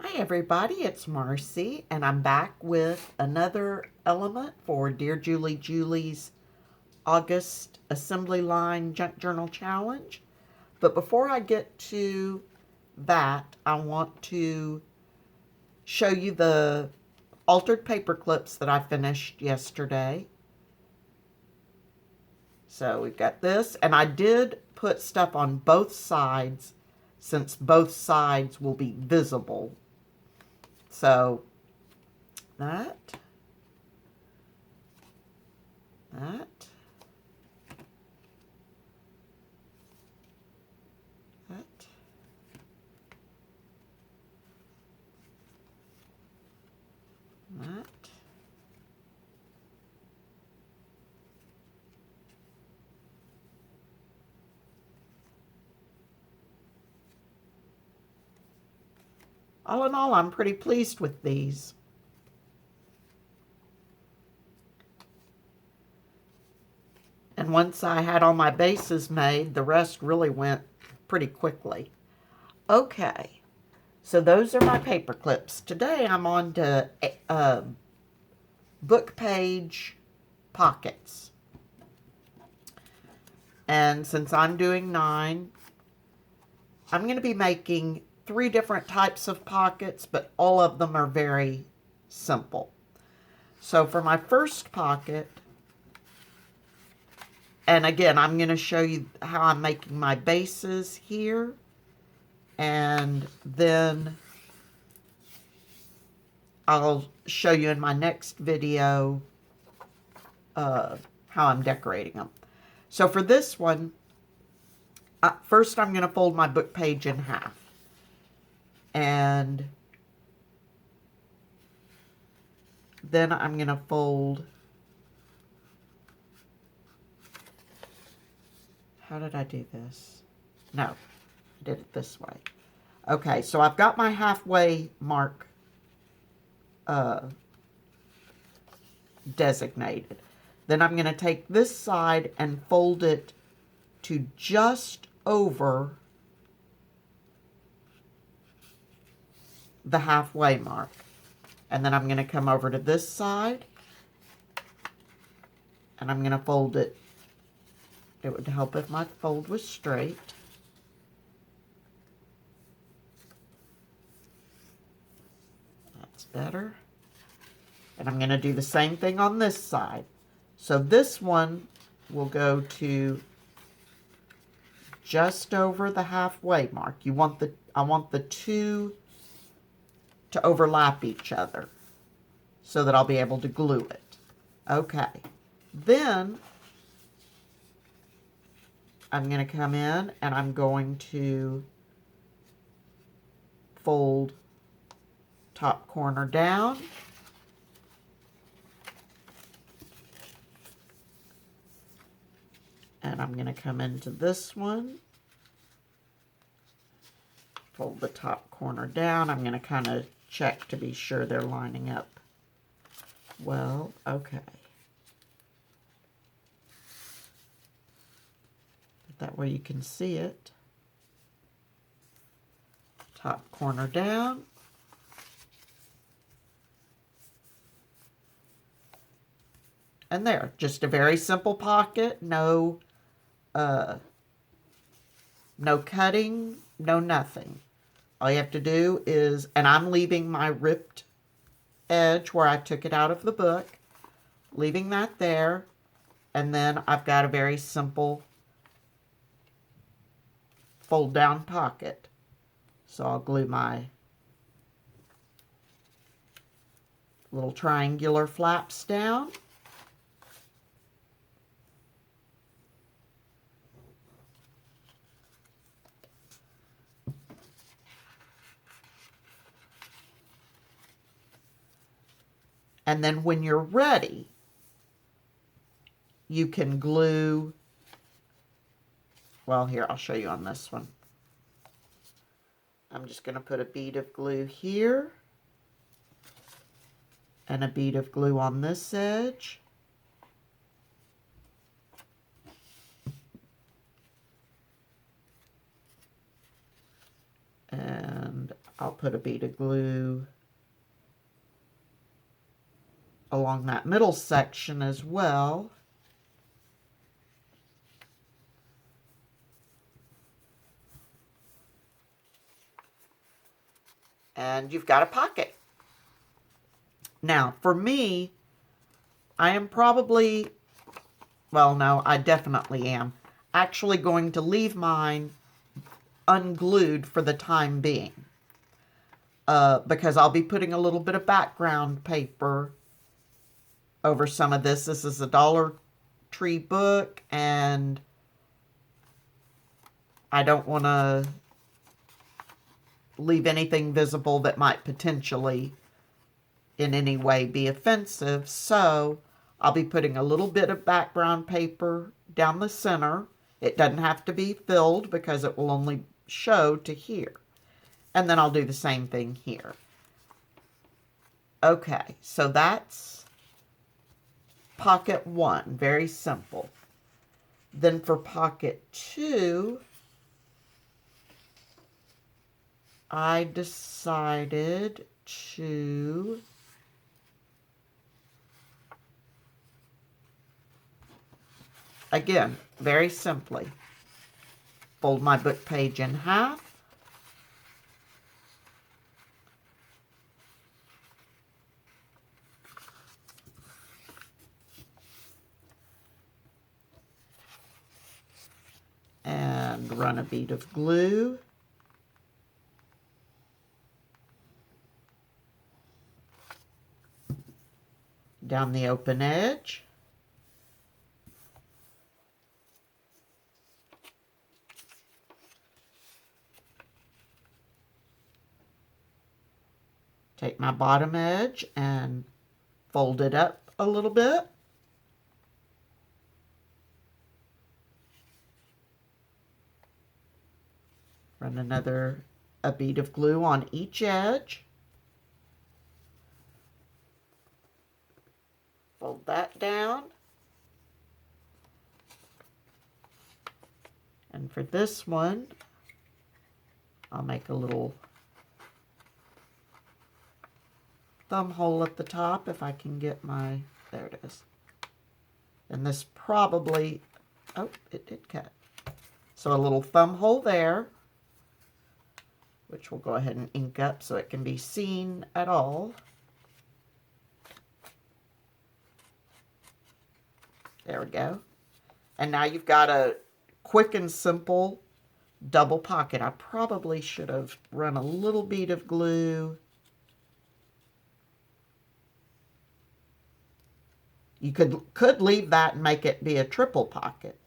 Hi everybody, it's Marcy, and I'm back with another element for Dear Julie Julie's August Assembly Line Junk Journal Challenge. But before I get to that, I want to show you the altered paper clips that I finished yesterday. So we've got this, and I did put stuff on both sides since both sides will be visible. So that, that, that, that, all in all, I'm pretty pleased with these. And once I had all my bases made, the rest really went pretty quickly. Okay, so those are my paper clips. Today I'm on to book page pockets. And since I'm doing 9, I'm going to be making 3 different types of pockets, but all of them are very simple. So for my first pocket, and again, I'm going to show you how I'm making my bases here, and then I'll show you in my next video how I'm decorating them. So for this one, first I'm going to fold my book page in half. And then I'm going to fold, how did I do this? No, I did it this way. Okay, so I've got my halfway mark designated. Then I'm going to take this side and fold it to just over the halfway mark. And then I'm going to come over to this side and I'm going to fold it. It would help if my fold was straight. That's better. And I'm going to do the same thing on this side. So this one will go to just over the halfway mark. I want the two to overlap each other so that I'll be able to glue it. Okay. Then I'm going to come in and I'm going to fold top corner down. And I'm going to come into this one, fold the top corner down. I'm going to kind of check to be sure they're lining up well. Okay. That way you can see it. Top corner down. And there, just a very simple pocket, no cutting, no nothing. All you have to do is, and I'm leaving my ripped edge where I took it out of the book, leaving that there, and then I've got a very simple fold down pocket. So I'll glue my little triangular flaps down. And then when you're ready, you can glue, well, here, I'll show you on this one. I'm just going to put a bead of glue here and a bead of glue on this edge. And I'll put a bead of glue along that middle section as well. And you've got a pocket. Now, for me, I am probably, well, no, I definitely am, actually going to leave mine unglued for the time being. Because I'll be putting a little bit of background paper over some of this. This is a Dollar Tree book, and I don't want to leave anything visible that might potentially in any way be offensive. So I'll be putting a little bit of background paper down the center. It doesn't have to be filled because it will only show to here. And then I'll do the same thing here. Okay, so that's pocket 1, very simple. Then for pocket 2, I decided to again, very simply, fold my book page in half. And run a bead of glue down the open edge. Take my bottom edge and fold it up a little bit. Run a bead of glue on each edge. Fold that down. And for this one, I'll make a little thumb hole at the top if I can get my, there it is. And this probably, oh, it did cut. So a little thumb hole there, which we'll go ahead and ink up so it can be seen at all. There we go. And now you've got a quick and simple double pocket. I probably should have run a little bead of glue. You could leave that and make it be a triple pocket,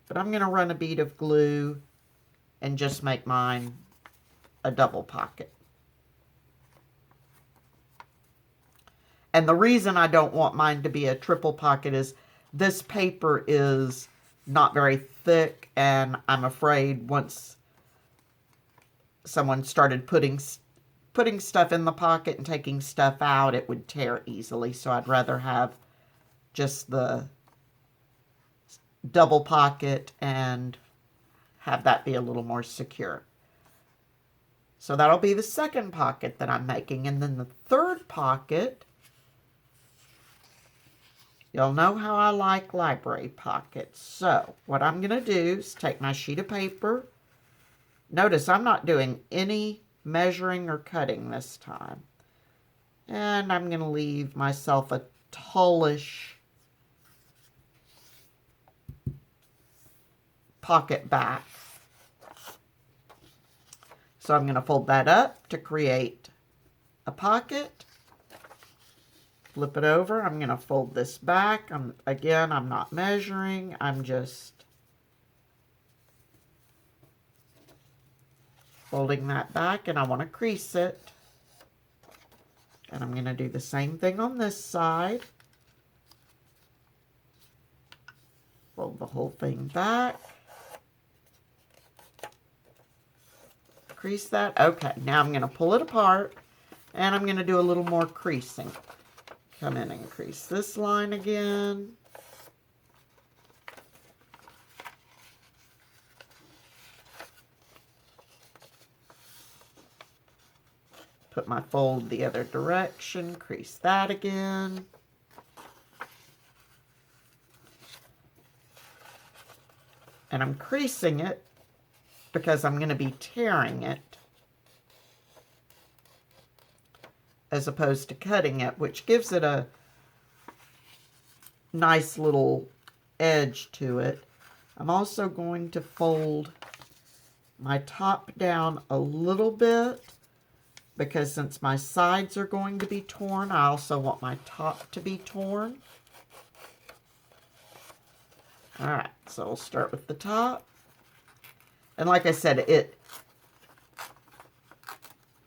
but I'm going to run a bead of glue and just make mine a double pocket. And the reason I don't want mine to be a triple pocket is this paper is not very thick, and I'm afraid once someone started putting stuff in the pocket and taking stuff out, it would tear easily. So I'd rather have just the double pocket and have that be a little more secure. So that'll be the second pocket that I'm making. And then the third pocket, you'll know how I like library pockets. So what I'm going to do is take my sheet of paper. Notice I'm not doing any measuring or cutting this time. And I'm going to leave myself a tallish pocket back. So I'm going to fold that up to create a pocket. Flip it over. I'm going to fold this back. Again, I'm not measuring. I'm just folding that back, and I want to crease it. And I'm going to do the same thing on this side. Fold the whole thing back. Crease that. Okay, now I'm going to pull it apart, and I'm going to do a little more creasing. Come in and crease this line again. put my fold the other direction, crease that again. And I'm creasing it because I'm going to be tearing it as opposed to cutting it, which gives it a nice little edge to it. I'm also going to fold my top down a little bit because since my sides are going to be torn, I also want my top to be torn. All right, so we'll start with the top. And like I said, it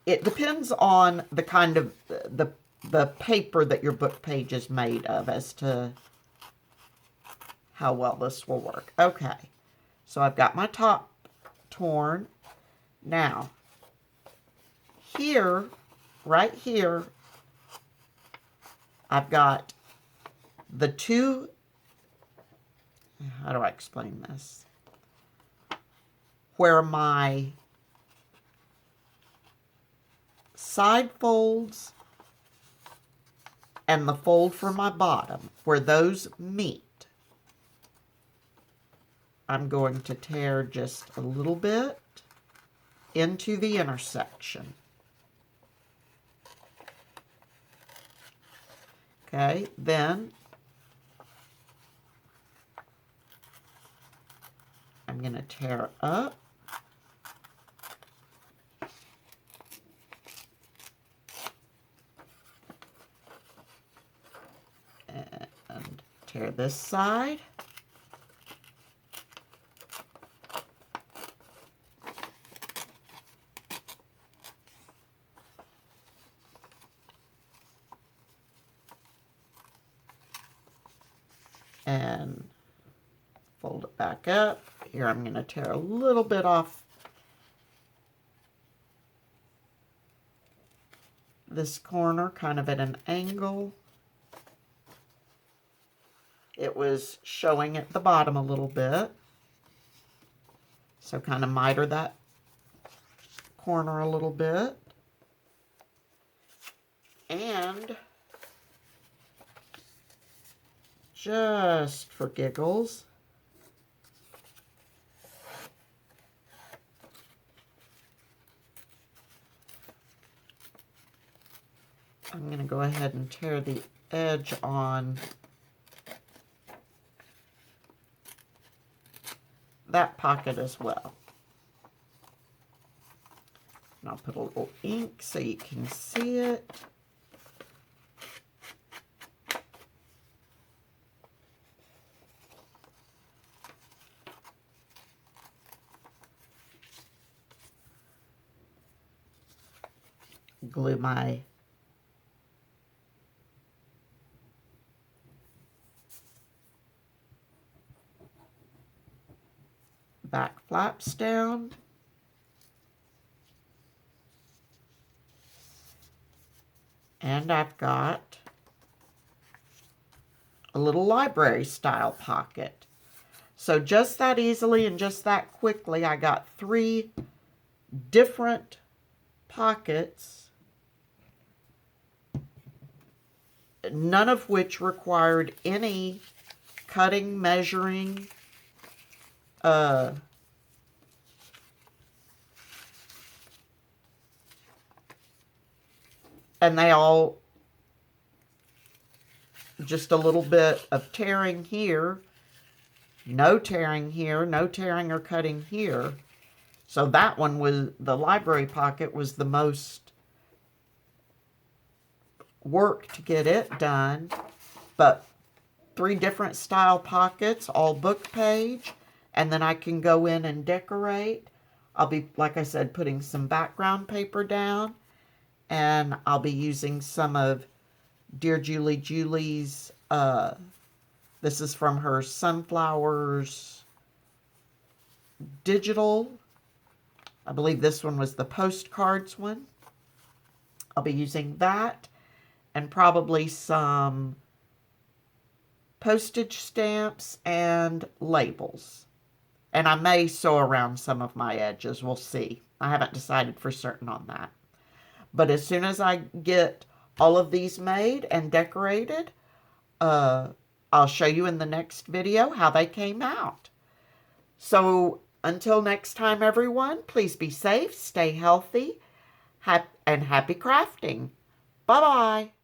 depends on the kind of the paper that your book page is made of as to how well this will work. Okay, so I've got my top torn. Now, here, right here, I've got the two, how do I explain this? Where my side folds and the fold for my bottom, where those meet, I'm going to tear just a little bit into the intersection. Okay, then I'm going to tear up. And tear this side. And fold it back up. Here I'm going to tear a little bit off this corner, kind of at an angle. It was showing at the bottom a little bit, so kind of miter that corner a little bit. And just for giggles, I'm going to go ahead and tear the edge on that pocket as well. And I'll put a little ink so you can see it. Glue my back flaps down. And I've got a little library style pocket. So just that easily and just that quickly, I got 3 different pockets, none of which required any cutting, measuring, and they all, just a little bit of tearing here, no tearing here, no tearing or cutting here. So that one was, the library pocket was the most work to get it done, but 3 different style pockets, all book page, and then I can go in and decorate. I'll be, like I said, putting some background paper down, and I'll be using some of Dear Julie Julie's, this is from her Sunflowers digital. I believe this one was the postcards one. I'll be using that and probably some postage stamps and labels. And I may sew around some of my edges. We'll see. I haven't decided for certain on that. But as soon as I get all of these made and decorated, I'll show you in the next video how they came out. So until next time, everyone, please be safe, stay healthy, and happy crafting. Bye-bye.